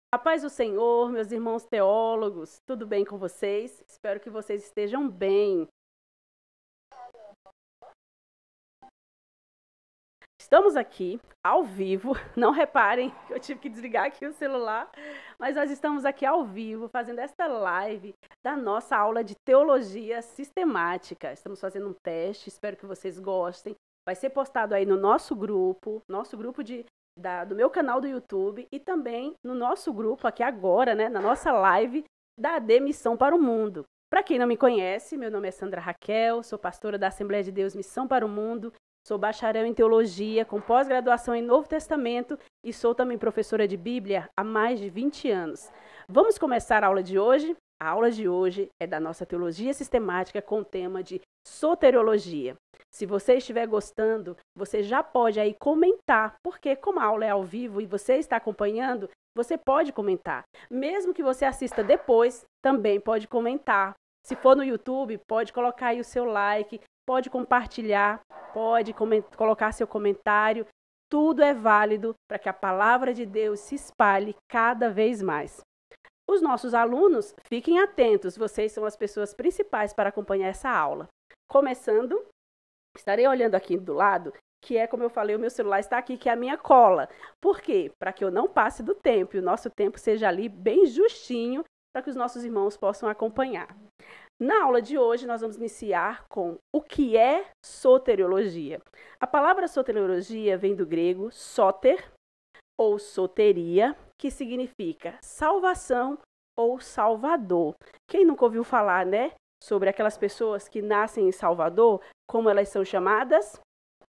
A paz do Senhor, meus irmãos teólogos, tudo bem com vocês? Espero que vocês estejam bem. Estamos aqui ao vivo, não reparem que eu tive que desligar aqui o celular, mas nós estamos aqui ao vivo fazendo esta live da nossa aula de teologia sistemática. Estamos fazendo um teste, espero que vocês gostem. Vai ser postado aí no nosso grupo do meu canal do YouTube e também no nosso grupo aqui agora, né, na nossa live da AD Missão para o Mundo. Para quem não me conhece, meu nome é Sandra Raquel, sou pastora da Assembleia de Deus Missão para o Mundo, sou bacharel em teologia, com pós-graduação em Novo Testamento e sou também professora de Bíblia há mais de 20 anos. Vamos começar a aula de hoje? A aula de hoje é da nossa teologia sistemática com o tema de soteriologia. Se você estiver gostando, você já pode aí comentar, porque como a aula é ao vivo e você está acompanhando, você pode comentar. Mesmo que você assista depois, também pode comentar. Se for no YouTube, pode colocar aí o seu like, pode compartilhar, pode colocar seu comentário. Tudo é válido para que a palavra de Deus se espalhe cada vez mais. Os nossos alunos, fiquem atentos, vocês são as pessoas principais para acompanhar essa aula. Começando, estarei olhando aqui do lado, que é, como eu falei, o meu celular está aqui, que é a minha cola. Por quê? Para que eu não passe do tempo e o nosso tempo seja ali bem justinho, para que os nossos irmãos possam acompanhar. Na aula de hoje, nós vamos iniciar com o que é soteriologia. A palavra soteriologia vem do grego soter, ou soteria, que significa salvação ou salvador. Quem nunca ouviu falar, né, sobre aquelas pessoas que nascem em Salvador, como elas são chamadas?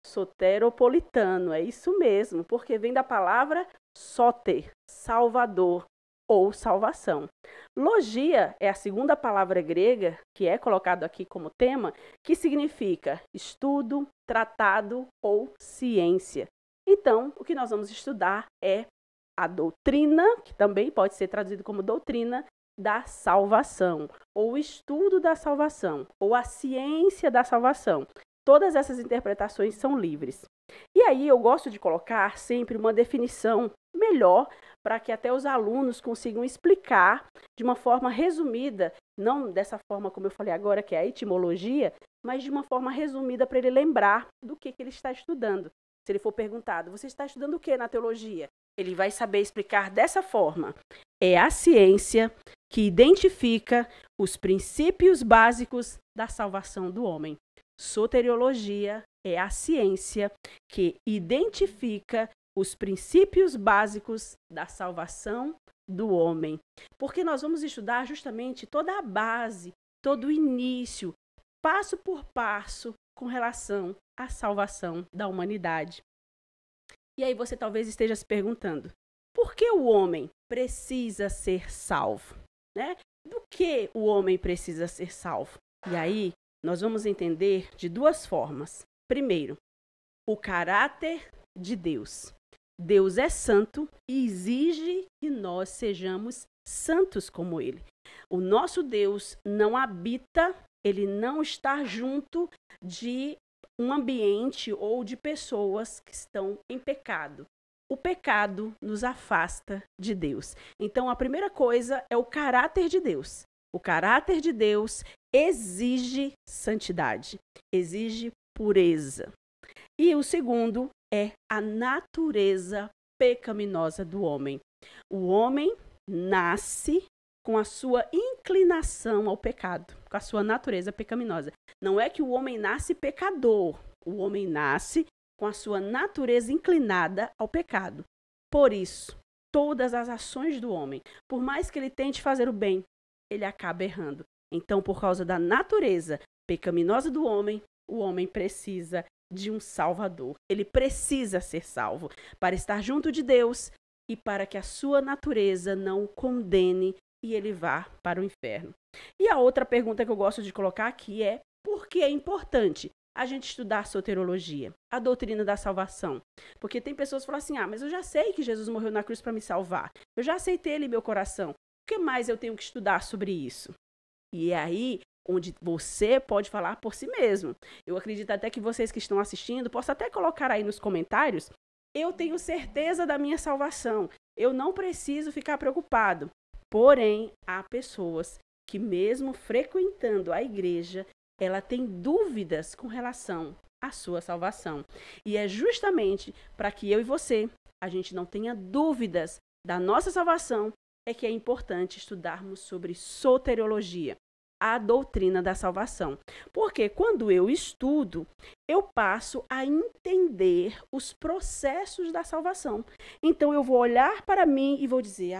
Soteropolitano, é isso mesmo, porque vem da palavra soter, salvador ou salvação. Logia é a segunda palavra grega que é colocado aqui como tema, que significa estudo, tratado ou ciência. Então, o que nós vamos estudar é a doutrina, que também pode ser traduzido como doutrina da salvação, ou o estudo da salvação, ou a ciência da salvação. Todas essas interpretações são livres. E aí eu gosto de colocar sempre uma definição melhor para que até os alunos consigam explicar de uma forma resumida, não dessa forma como eu falei agora, que é a etimologia, mas de uma forma resumida para ele lembrar do que ele está estudando. Se ele for perguntado, você está estudando o que na teologia? Ele vai saber explicar dessa forma. É a ciência que identifica os princípios básicos da salvação do homem. Soteriologia é a ciência que identifica os princípios básicos da salvação do homem. Porque nós vamos estudar justamente toda a base, todo o início, passo por passo, com relação à salvação da humanidade. E aí você talvez esteja se perguntando, por que o homem precisa ser salvo? Né? Do que o homem precisa ser salvo? E aí nós vamos entender de duas formas. Primeiro, o caráter de Deus. Deus é santo e exige que nós sejamos santos como Ele. O nosso Deus não habita, Ele não está junto de um ambiente ou de pessoas que estão em pecado. O pecado nos afasta de Deus. Então, a primeira coisa é o caráter de Deus. O caráter de Deus exige santidade, exige pureza. E o segundo é a natureza pecaminosa do homem. O homem nasce com a sua inclinação ao pecado, com a sua natureza pecaminosa. Não é que o homem nasce pecador, o homem nasce com a sua natureza inclinada ao pecado. Por isso, todas as ações do homem, por mais que ele tente fazer o bem, ele acaba errando. Então, por causa da natureza pecaminosa do homem, o homem precisa de um Salvador. Ele precisa ser salvo para estar junto de Deus e para que a sua natureza não o condene e ele vá para o inferno. E a outra pergunta que eu gosto de colocar aqui é: por que é importante a gente estudar soteriologia, a doutrina da salvação? Porque tem pessoas que falam assim, mas eu já sei que Jesus morreu na cruz para me salvar. Eu já aceitei ele em meu coração. O que mais eu tenho que estudar sobre isso? E é aí onde você pode falar por si mesmo. Eu acredito até que vocês que estão assistindo possam até colocar aí nos comentários: eu tenho certeza da minha salvação. eu não preciso ficar preocupado. Porém, há pessoas que mesmo frequentando a igreja, ela tem dúvidas com relação à sua salvação. E é justamente para que eu e você, a gente não tenha dúvidas da nossa salvação, é que é importante estudarmos sobre soteriologia, a doutrina da salvação. Porque quando eu estudo, eu passo a entender os processos da salvação. Então eu vou olhar para mim e vou dizer,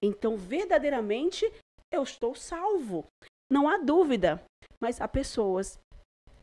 então verdadeiramente eu estou salvo. Não há dúvida, mas há pessoas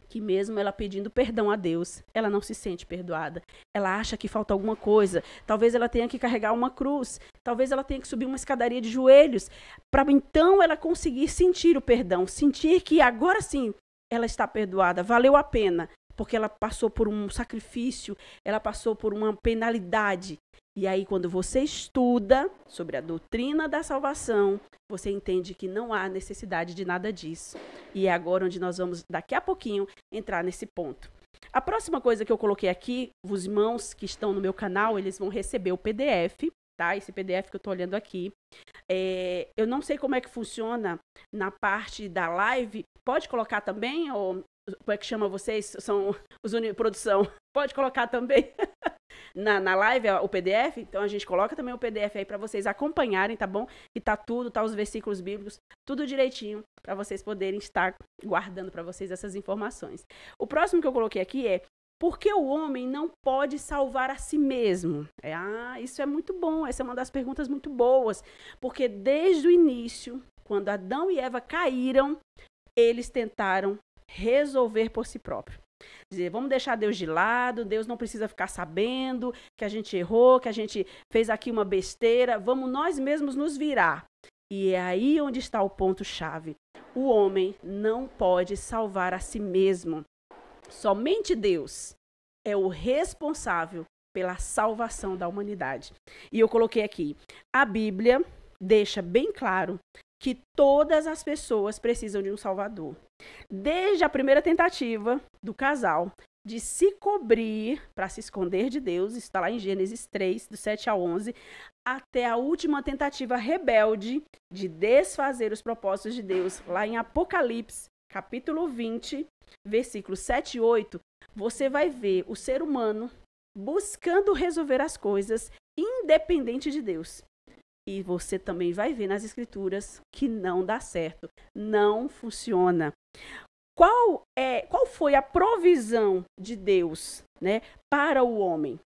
que mesmo ela pedindo perdão a Deus, ela não se sente perdoada. Ela acha que falta alguma coisa. Talvez ela tenha que carregar uma cruz. Talvez ela tenha que subir uma escadaria de joelhos. Para então ela conseguir sentir o perdão. Sentir que agora sim ela está perdoada. Valeu a pena. Porque ela passou por um sacrifício. Ela passou por uma penalidade. E aí quando você estuda sobre a doutrina da salvação, você entende que não há necessidade de nada disso. E é agora onde nós vamos, daqui a pouquinho, entrar nesse ponto. A próxima coisa que eu coloquei aqui, os irmãos que estão no meu canal, eles vão receber o PDF, tá? Esse PDF que eu estou olhando aqui. Eu não sei como é que funciona na parte da live. Pode colocar também? Ou como é que chama vocês? São os Uniprodução. Pode colocar também na live o PDF? Então a gente coloca também o PDF aí para vocês acompanharem, tá bom? E tá os versículos bíblicos, tudo direitinho para vocês poderem estar guardando para vocês essas informações. O próximo que eu coloquei aqui é: por que o homem não pode salvar a si mesmo? Isso é muito bom, essa é uma das perguntas muito boas, porque desde o início, quando Adão e Eva caíram, eles tentaram resolver por si próprio. Dizer, vamos deixar Deus de lado, Deus não precisa ficar sabendo que a gente errou, que a gente fez aqui uma besteira, vamos nós mesmos nos virar. E é aí onde está o ponto-chave. O homem não pode salvar a si mesmo. Somente Deus é o responsável pela salvação da humanidade. E eu coloquei aqui, a Bíblia deixa bem claro que todas as pessoas precisam de um Salvador. Desde a primeira tentativa do casal de se cobrir para se esconder de Deus, isso está lá em Gênesis 3, do 7 a 11, até a última tentativa rebelde de desfazer os propósitos de Deus, lá em Apocalipse, capítulo 20, versículos 7 e 8, você vai ver o ser humano buscando resolver as coisas independente de Deus. E você também vai ver nas escrituras que não dá certo, não funciona. Qual foi a provisão de Deus, né, para o homem?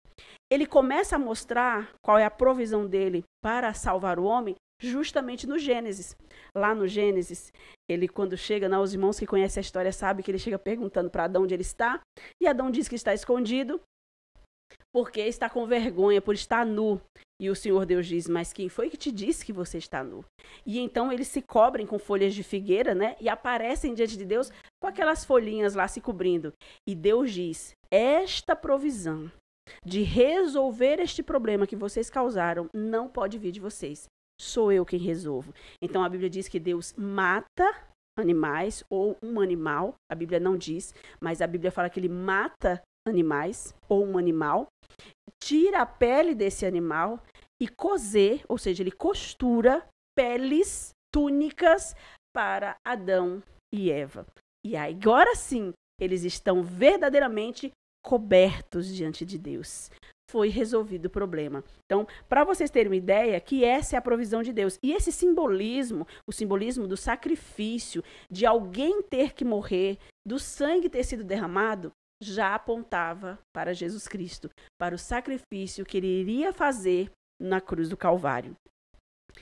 Ele começa a mostrar qual é a provisão dele para salvar o homem justamente no Gênesis. Lá no Gênesis, ele quando chega, os irmãos que conhecem a história sabem que ele chega perguntando para Adão onde ele está, e Adão diz que está escondido, porque está com vergonha por estar nu. E o Senhor Deus diz, mas quem foi que te disse que você está nu? E então eles se cobrem com folhas de figueira, né? E aparecem diante de Deus com aquelas folhinhas lá se cobrindo. E Deus diz, esta provisão de resolver este problema que vocês causaram não pode vir de vocês. Sou eu quem resolvo. Então a Bíblia diz que Deus mata animais ou um animal. A Bíblia não diz, mas a Bíblia fala que ele mata animais ou um animal, tira a pele desse animal e coser, ou seja, ele costura peles, túnicas para Adão e Eva. E aí, agora sim, eles estão verdadeiramente cobertos diante de Deus. Foi resolvido o problema. Então, para vocês terem uma ideia, que essa é a provisão de Deus. E esse simbolismo, o simbolismo do sacrifício, de alguém ter que morrer, do sangue ter sido derramado, já apontava para Jesus Cristo, para o sacrifício que ele iria fazer na cruz do Calvário.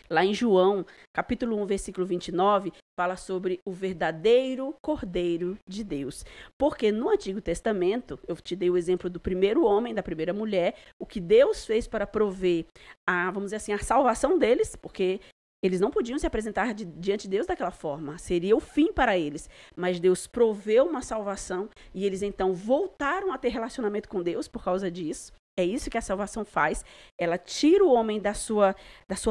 Lá em João, capítulo 1, versículo 29, fala sobre o verdadeiro Cordeiro de Deus. Porque no Antigo Testamento, eu te dei o exemplo do primeiro homem, da primeira mulher, o que Deus fez para prover vamos dizer assim, a salvação deles, porque eles não podiam se apresentar diante de Deus daquela forma. Seria o fim para eles. Mas Deus proveu uma salvação e eles então voltaram a ter relacionamento com Deus por causa disso. É isso que a salvação faz. Ela tira o homem da sua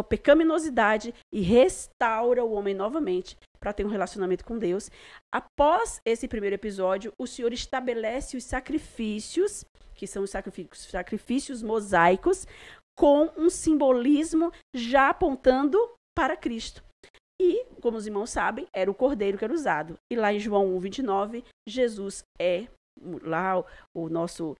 pecaminosidade e restaura o homem novamente para ter um relacionamento com Deus. Após esse primeiro episódio, o Senhor estabelece os sacrifícios, que são os sacrifícios mosaicos, com um simbolismo já apontando para Cristo. E, como os irmãos sabem, era o cordeiro que era usado. E lá em João 1:29, Jesus lá o nosso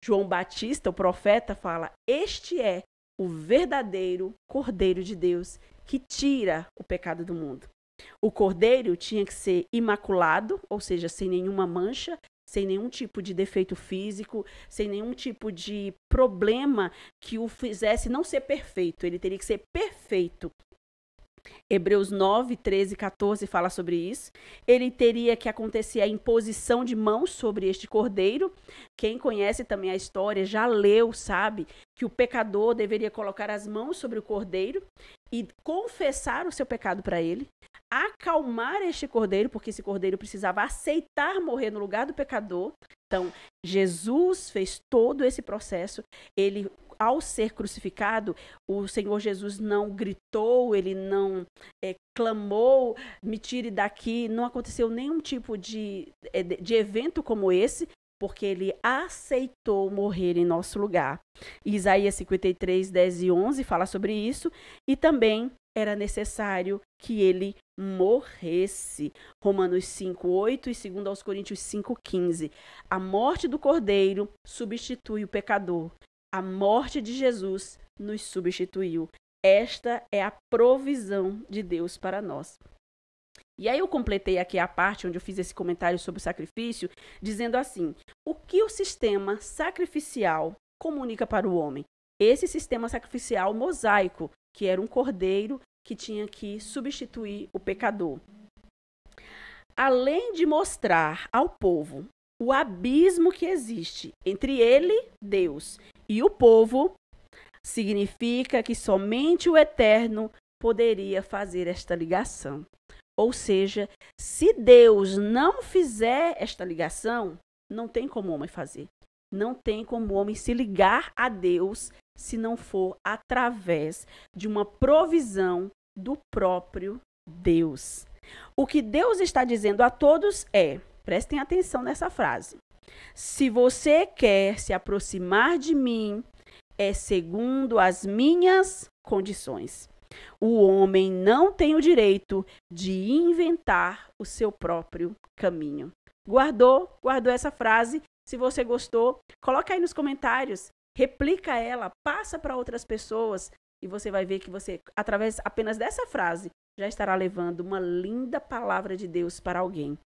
João Batista, o profeta, fala: este é o verdadeiro Cordeiro de Deus que tira o pecado do mundo. O cordeiro tinha que ser imaculado, ou seja, sem nenhuma mancha, sem nenhum tipo de defeito físico, sem nenhum tipo de problema que o fizesse não ser perfeito. Ele teria que ser perfeito. Hebreus 9, 13 e 14 fala sobre isso. Ele teria que acontecer a imposição de mãos sobre este cordeiro. Quem conhece também a história, já leu, sabe, que o pecador deveria colocar as mãos sobre o cordeiro e confessar o seu pecado para ele, acalmar este cordeiro, porque esse cordeiro precisava aceitar morrer no lugar do pecador. Então, Jesus fez todo esse processo. Ele, ao ser crucificado, o Senhor Jesus não gritou, ele não clamou, me tire daqui. Não aconteceu nenhum tipo de evento como esse, porque ele aceitou morrer em nosso lugar. Isaías 53, 10 e 11 fala sobre isso. E também era necessário que ele morresse. Romanos 5, 8 e 2 aos Coríntios 5, 15. A morte do cordeiro substitui o pecador. A morte de Jesus nos substituiu. Esta é a provisão de Deus para nós. E aí eu completei aqui a parte onde eu fiz esse comentário sobre o sacrifício, dizendo assim: o que o sistema sacrificial comunica para o homem? Esse sistema sacrificial mosaico, que era um cordeiro que tinha que substituir o pecador. Além de mostrar ao povo o abismo que existe entre ele, Deus, e o povo, significa que somente o Eterno poderia fazer esta ligação. Ou seja, se Deus não fizer esta ligação, não tem como o homem fazer. Não tem como o homem se ligar a Deus se não for através de uma provisão do próprio Deus. O que Deus está dizendo a todos é, prestem atenção nessa frase: se você quer se aproximar de mim, é segundo as minhas condições. O homem não tem o direito de inventar o seu próprio caminho. Guardou essa frase? Se você gostou, coloca aí nos comentários, replica ela, passa para outras pessoas e você vai ver que você, através apenas dessa frase, já estará levando uma linda palavra de Deus para alguém.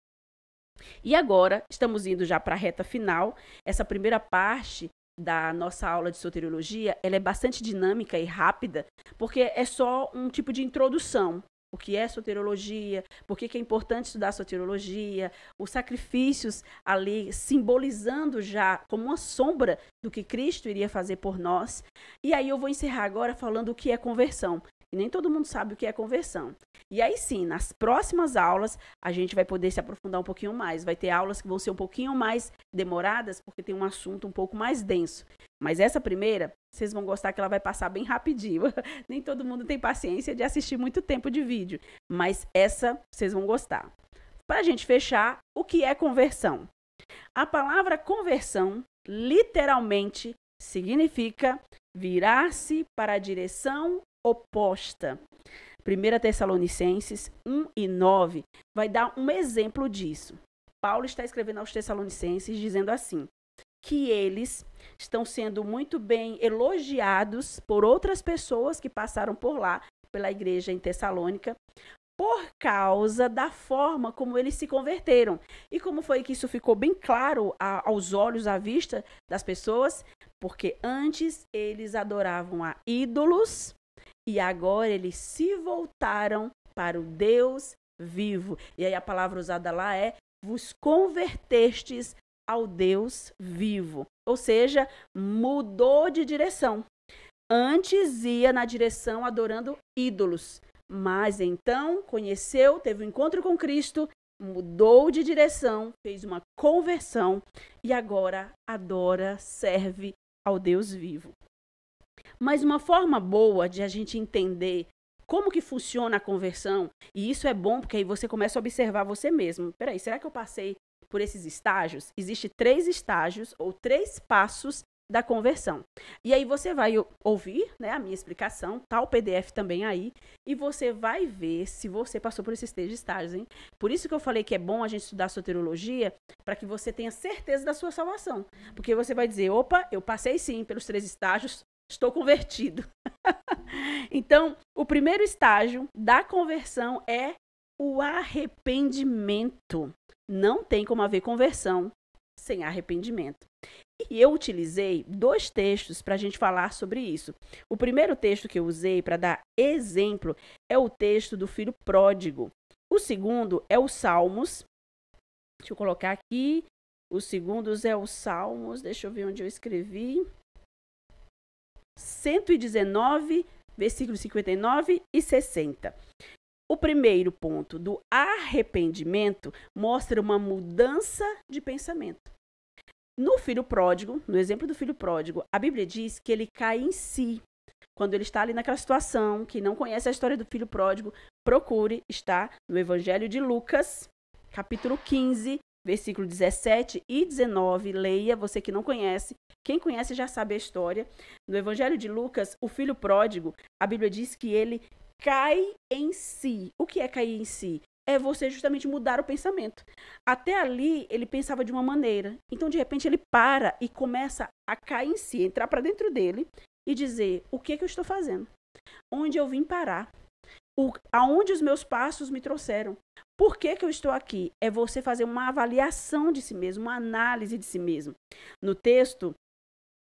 E agora, estamos indo já para a reta final. Essa primeira parte da nossa aula de soteriologia, ela é bastante dinâmica e rápida, porque é só um tipo de introdução. O que é soteriologia, por que é importante estudar soteriologia, os sacrifícios ali simbolizando já como uma sombra do que Cristo iria fazer por nós. E aí eu vou encerrar agora falando o que é conversão. E nem todo mundo sabe o que é conversão. E aí sim, nas próximas aulas, a gente vai poder se aprofundar um pouquinho mais. Vai ter aulas que vão ser um pouquinho mais demoradas, porque tem um assunto um pouco mais denso. Mas essa primeira, vocês vão gostar que ela vai passar bem rapidinho. Nem todo mundo tem paciência de assistir muito tempo de vídeo. Mas essa, vocês vão gostar. Para a gente fechar, o que é conversão? A palavra conversão, literalmente, significa virar-se para a direção oposta. 1 Tessalonicenses 1 e 9 vai dar um exemplo disso. Paulo está escrevendo aos Tessalonicenses dizendo assim, que eles estão sendo muito bem elogiados por outras pessoas que passaram por lá, pela igreja em Tessalônica, por causa da forma como eles se converteram. E como foi que isso ficou bem claro aos olhos, à vista das pessoas? Porque antes eles adoravam a ídolos, e agora eles se voltaram para o Deus vivo. E aí a palavra usada lá é: vos convertestes ao Deus vivo. Ou seja, mudou de direção. Antes ia na direção adorando ídolos. Mas então conheceu, teve um encontro com Cristo, mudou de direção, fez uma conversão e agora adora, serve ao Deus vivo. Mas uma forma boa de a gente entender como que funciona a conversão, e isso é bom porque aí você começa a observar você mesmo. Peraí, será que eu passei por esses estágios? Existem 3 estágios ou 3 passos da conversão. E aí você vai ouvir, né, a minha explicação, tá o PDF também aí, e você vai ver se você passou por esses 3 estágios, hein? Por isso que eu falei que é bom a gente estudar soteriologia, para que você tenha certeza da sua salvação. Porque você vai dizer, opa, eu passei sim pelos 3 estágios, estou convertido. Então, o primeiro estágio da conversão é o arrependimento. Não tem como haver conversão sem arrependimento. E eu utilizei 2 textos para a gente falar sobre isso. O primeiro texto que eu usei para dar exemplo é o texto do filho pródigo. O segundo é o Salmos. Deixa eu colocar aqui. Os segundos é o Salmos. Deixa eu ver onde eu escrevi. 119, versículos 59 e 60. O primeiro ponto do arrependimento mostra uma mudança de pensamento. No filho pródigo, no exemplo do filho pródigo, a Bíblia diz que ele cai em si. Quando ele está ali naquela situação, que não conhece a história do filho pródigo, procure, está no Evangelho de Lucas, capítulo 15, versículo 17 e 19. Leia, você que não conhece. Quem conhece já sabe a história. No Evangelho de Lucas, o filho pródigo, a Bíblia diz que ele cai em si. O que é cair em si? É você justamente mudar o pensamento. Até ali, ele pensava de uma maneira. Então, de repente, ele para e começa a cair em si, entrar para dentro dele e dizer, o que eu estou fazendo? Onde eu vim parar? Aonde os meus passos me trouxeram? Por que eu estou aqui? É você fazer uma avaliação de si mesmo, uma análise de si mesmo. No texto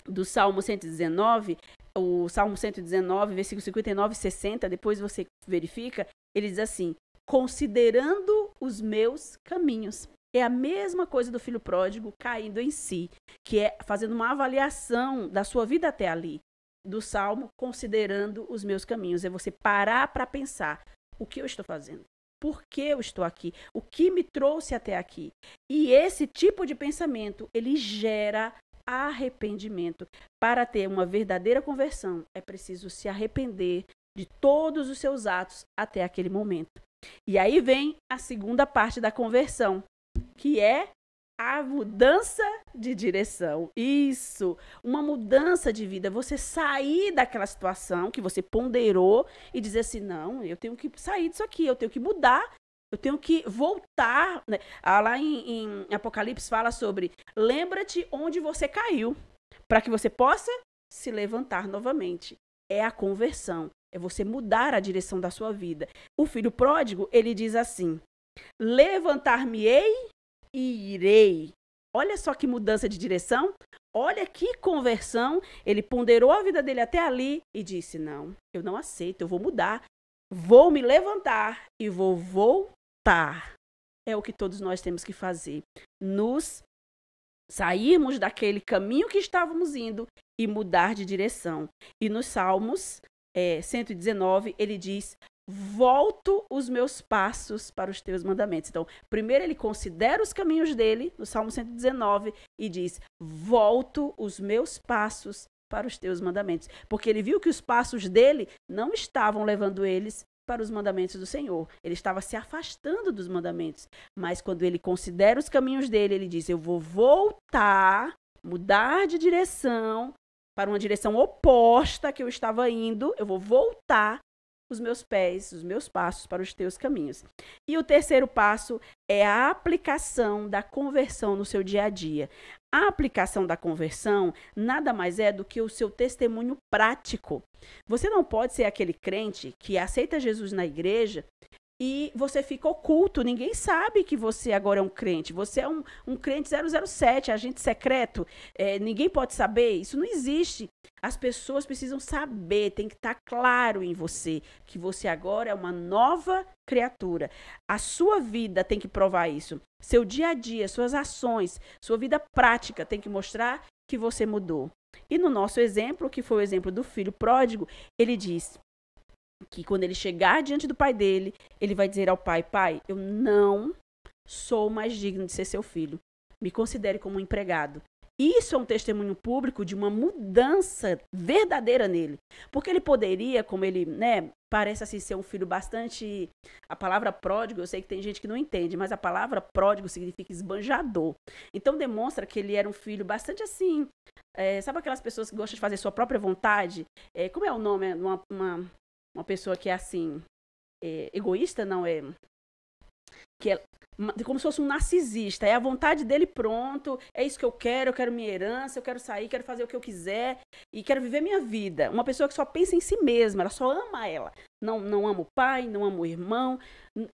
do Salmo 119, o Salmo 119, versículo 59 e 60, depois você verifica, ele diz assim, considerando os meus caminhos. É a mesma coisa do filho pródigo caindo em si, que é fazendo uma avaliação da sua vida até ali. Do Salmo, considerando os meus caminhos. É você parar para pensar, o que eu estou fazendo? Por que eu estou aqui? O que me trouxe até aqui? E esse tipo de pensamento, ele gera arrependimento. Para ter uma verdadeira conversão, é preciso se arrepender de todos os seus atos até aquele momento. E aí vem a segunda parte da conversão, que é a mudança de direção. Isso, uma mudança de vida. Você sair daquela situação que você ponderou e dizer assim, não, eu tenho que sair disso aqui, eu tenho que mudar, eu tenho que voltar. Né? Lá em Apocalipse fala sobre, lembra-te onde você caiu, para que você possa se levantar novamente. É a conversão, é você mudar a direção da sua vida. O filho pródigo, ele diz assim, levantar-me-ei e irei. Olha só que mudança de direção. Olha que conversão. Ele ponderou a vida dele até ali e disse, não, eu não aceito, eu vou mudar. Vou me levantar e vou voltar. É o que todos nós temos que fazer. Nos sairmos daquele caminho que estávamos indo e mudar de direção. E nos Salmos 119, ele diz, volto os meus passos para os teus mandamentos. Então, primeiro ele considera os caminhos dele, no Salmo 119, e diz, volto os meus passos para os teus mandamentos. Porque ele viu que os passos dele não estavam levando eles para os mandamentos do Senhor. Ele estava se afastando dos mandamentos. Mas quando ele considera os caminhos dele, ele diz, eu vou voltar, mudar de direção, para uma direção oposta que eu estava indo, eu vou voltar os meus pés, os meus passos para os teus caminhos. E o terceiro passo é a aplicação da conversão no seu dia a dia. A aplicação da conversão nada mais é do que o seu testemunho prático. Você não pode ser aquele crente que aceita Jesus na igreja e você fica oculto, ninguém sabe que você agora é um crente. Você é um crente 007, agente secreto, ninguém pode saber, isso não existe. As pessoas precisam saber, tem que estar claro em você, que você agora é uma nova criatura. A sua vida tem que provar isso. Seu dia a dia, suas ações, sua vida prática tem que mostrar que você mudou. E no nosso exemplo, que foi o exemplo do filho pródigo, ele diz que quando ele chegar diante do pai dele, ele vai dizer ao pai, pai, eu não sou mais digno de ser seu filho. Me considere como um empregado. Isso é um testemunho público de uma mudança verdadeira nele. Porque ele poderia, como ele, parece assim ser um filho bastante... A palavra pródigo, eu sei que tem gente que não entende, mas a palavra pródigo significa esbanjador. Então demonstra que ele era um filho bastante assim... sabe aquelas pessoas que gostam de fazer sua própria vontade? Como é o nome? Uma pessoa que é assim... egoísta, não é... que é como se fosse um narcisista, é a vontade dele, pronto, é isso que eu quero minha herança, eu quero sair, quero fazer o que eu quiser e quero viver minha vida. Uma pessoa que só pensa em si mesma, ela só ama ela, não ama o pai, não ama o irmão,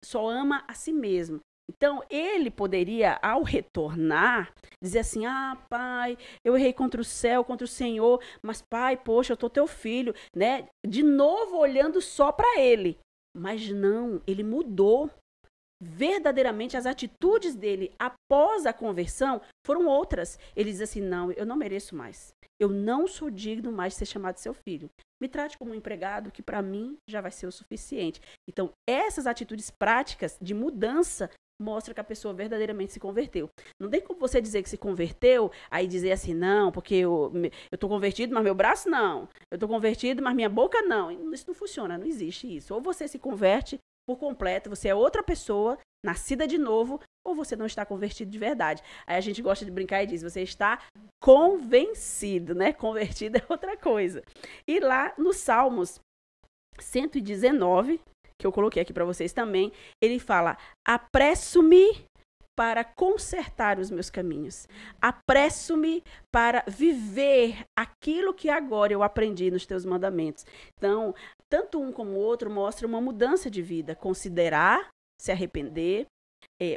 só ama a si mesmo. Então, ele poderia, ao retornar, dizer assim, pai, eu errei contra o céu, contra o Senhor, mas pai, poxa, eu tô teu filho, né? De novo, olhando só para ele. Mas não, ele mudou. Verdadeiramente as atitudes dele após a conversão foram outras. Ele diz assim, não, eu não mereço mais. Eu não sou digno mais de ser chamado de seu filho. Me trate como um empregado que para mim já vai ser o suficiente. Então, essas atitudes práticas de mudança mostram que a pessoa verdadeiramente se converteu. Não tem como você dizer que se converteu, aí dizer assim, não, porque eu tô convertido, mas meu braço não. Eu tô convertido, mas minha boca não. Isso não funciona, não existe isso. Ou você se converte por completo, você é outra pessoa, nascida de novo, ou você não está convertido de verdade. Aí a gente gosta de brincar e diz, você está convencido, né? Convertido é outra coisa. E lá no Salmos 119, que eu coloquei aqui para vocês também, ele fala, apresso-me para consertar os meus caminhos. Apresso-me para viver aquilo que agora eu aprendi nos teus mandamentos. Então, tanto um como o outro mostra uma mudança de vida. Considerar, se arrepender,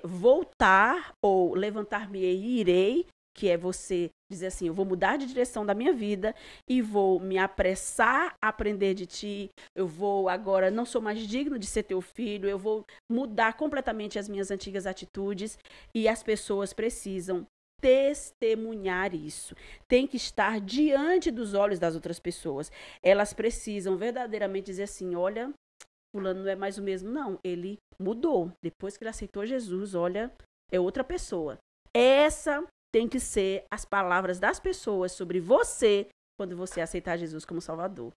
voltar ou levantar-me e irei, que é você dizer assim, eu vou mudar de direção da minha vida e vou me apressar a aprender de ti, eu vou agora, não sou mais digno de ser teu filho, eu vou mudar completamente as minhas antigas atitudes e as pessoas precisam testemunhar isso. Tem que estar diante dos olhos das outras pessoas. Elas precisam verdadeiramente dizer assim, olha, fulano não é mais o mesmo, não, ele mudou. Depois que ele aceitou Jesus, olha, é outra pessoa. Essa tem que ser as palavras das pessoas sobre você quando você aceitar Jesus como Salvador.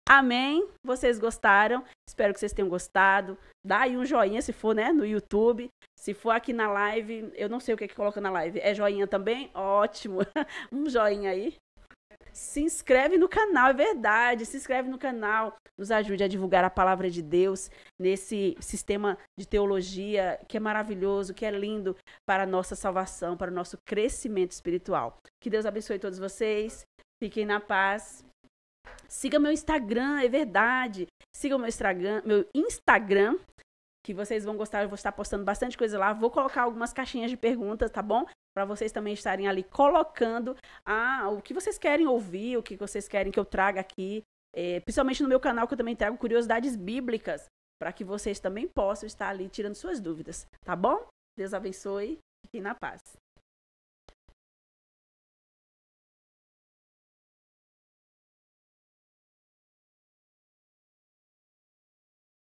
Amém? Vocês gostaram? Espero que vocês tenham gostado. Dá aí um joinha se for, né, no YouTube. Se for aqui na live, eu não sei o que coloca na live. É joinha também? Ótimo. Um joinha aí. Se inscreve no canal, é verdade. Se inscreve no canal. Nos ajude a divulgar a palavra de Deus nesse sistema de teologia que é maravilhoso, que é lindo para a nossa salvação, para o nosso crescimento espiritual. Que Deus abençoe todos vocês. Fiquem na paz. Siga meu Instagram, é verdade. Siga meu Instagram, que vocês vão gostar. Eu vou estar postando bastante coisa lá. Vou colocar algumas caixinhas de perguntas, tá bom? Para vocês também estarem ali colocando o que vocês querem ouvir, o que vocês querem que eu traga aqui. Principalmente no meu canal, que eu também trago curiosidades bíblicas, para que vocês também possam estar ali tirando suas dúvidas, tá bom? Deus abençoe. Fiquem na paz.